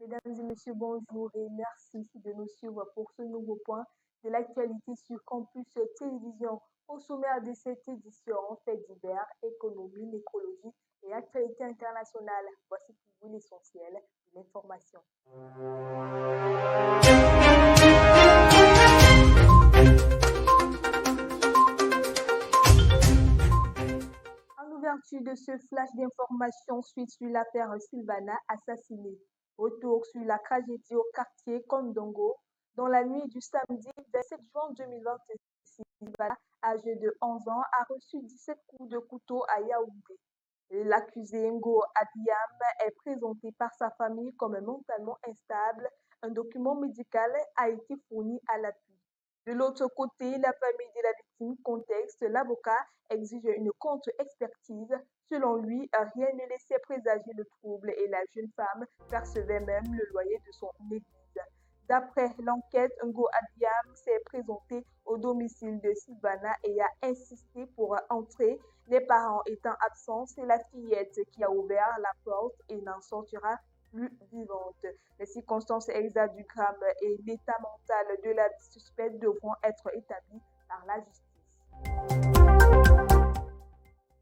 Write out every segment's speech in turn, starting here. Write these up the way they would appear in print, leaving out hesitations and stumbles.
Mesdames et messieurs, bonjour et merci de nous suivre pour ce nouveau point de l'actualité sur Campus Télévision. Au sommaire de cette édition, faits divers, économie, écologie et actualité internationale. Voici pour vous l'essentiel de l'information. En ouverture de ce flash d'information, suite sur l'affaire Silvana assassinée. Retour sur la tragédie au quartier Kondongo. Dans la nuit du samedi 27 juin 2026, Silvana, âgé de 11 ans, a reçu 17 coups de couteau à Yaoundé. L'accusé Ngo Adiam est présenté par sa famille comme mentalement instable. Un document médical a été fourni à l'appui. De l'autre côté, la famille de la victime conteste. L'avocat exige une contre-expertise. Selon lui, rien ne laissait présager le trouble et la jeune femme percevait même le loyer de son église. D'après l'enquête, Ngo Adiam s'est présenté au domicile de Silvana et a insisté pour entrer. Les parents étant absents, c'est la fillette qui a ouvert la porte et n'en sortira plus vivante. Les circonstances exactes du drame et l'état mental de la suspecte devront être établis par la justice.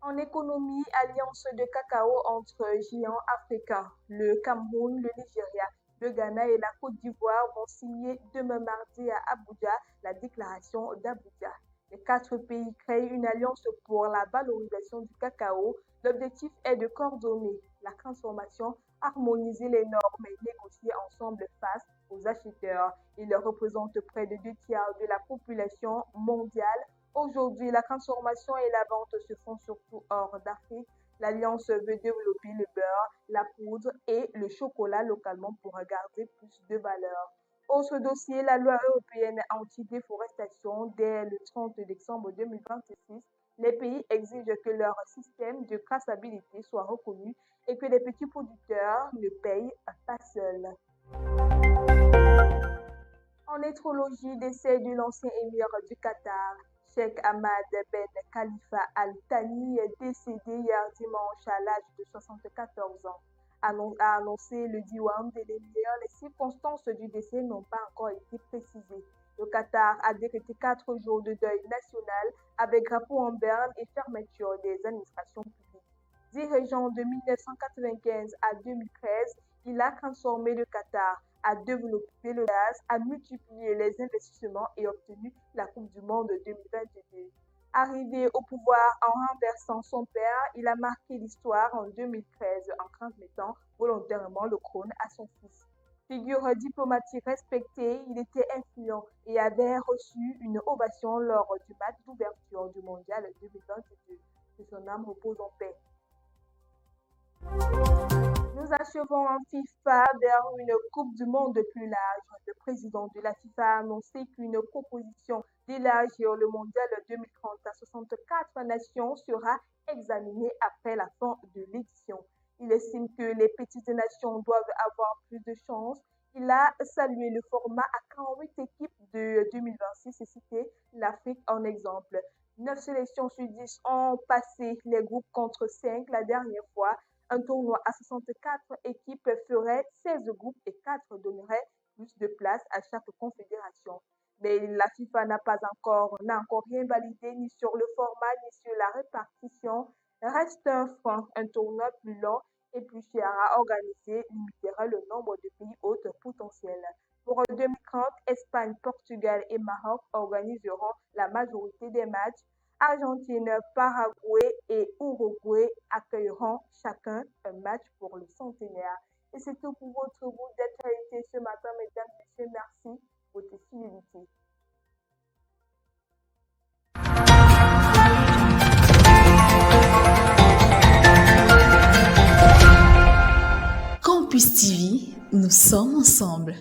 En économie, alliance de cacao entre géants africains. Le Cameroun, le Nigeria, le Ghana et la Côte d'Ivoire vont signer demain mardi à Abuja la déclaration d'Abuja. Les 4 pays créent une alliance pour la valorisation du cacao. L'objectif est de coordonner la transformation, harmoniser les normes et négocier ensemble face aux acheteurs. Ils représentent près de 2 tiers de la population mondiale. Aujourd'hui, la transformation et la vente se font surtout hors d'Afrique. L'Alliance veut développer le beurre, la poudre et le chocolat localement pour garder plus de valeur. Autre dossier, la loi européenne anti-déforestation. Dès le 30 décembre 2026, les pays exigent que leur système de traçabilité soit reconnu et que les petits producteurs ne payent pas seuls. En nécrologie, décès de l'ancien émir du Qatar, Cheikh Ahmad Ben Khalifa Al Thani, est décédé hier dimanche à l'âge de 74 ans. A annoncé le diwan de l'émir, les circonstances du décès n'ont pas encore été précisées. Le Qatar a décrété 4 jours de deuil national avec drapeau en berne et fermeture des administrations publiques. Dirigeant de 1995 à 2013, il a transformé le Qatar, a développé le gaz, a multiplié les investissements et obtenu la Coupe du Monde 2022. Arrivé au pouvoir en renversant son père, il a marqué l'histoire en 2013 en transmettant volontairement le trône à son fils. Figure diplomatique respectée, il était influent et avait reçu une ovation lors du match d'ouverture du Mondial 2022. Que son âme repose en paix. Nous achevons en FIFA vers une Coupe du Monde plus large. Le président de la FIFA a annoncé qu'une proposition d'élargir le Mondial 2030 à 64 nations sera examinée après la fin de l'édition. Il estime que les petites nations doivent avoir plus de chances. Il a salué le format à 48 équipes de 2026 et cité l'Afrique en exemple. 9 sélections sur 10 ont passé les groupes contre 5 la dernière fois. Un tournoi à 64 équipes ferait 16 groupes et 4 donneraient plus de place à chaque confédération. Mais la FIFA n'a encore rien validé ni sur le format ni sur la répartition. Reste un frein, un tournoi plus long et plus cher à organiser limitera le nombre de pays hôtes potentiels. Pour 2030, Espagne, Portugal et Maroc organiseront la majorité des matchs. Argentine, Paraguay et Uruguay accueilleront chacun un match pour le centenaire. Et c'est tout pour votre groupe d'actualité ce matin, mesdames et messieurs. Merci pour votre fidélité. Campus TV, nous sommes ensemble.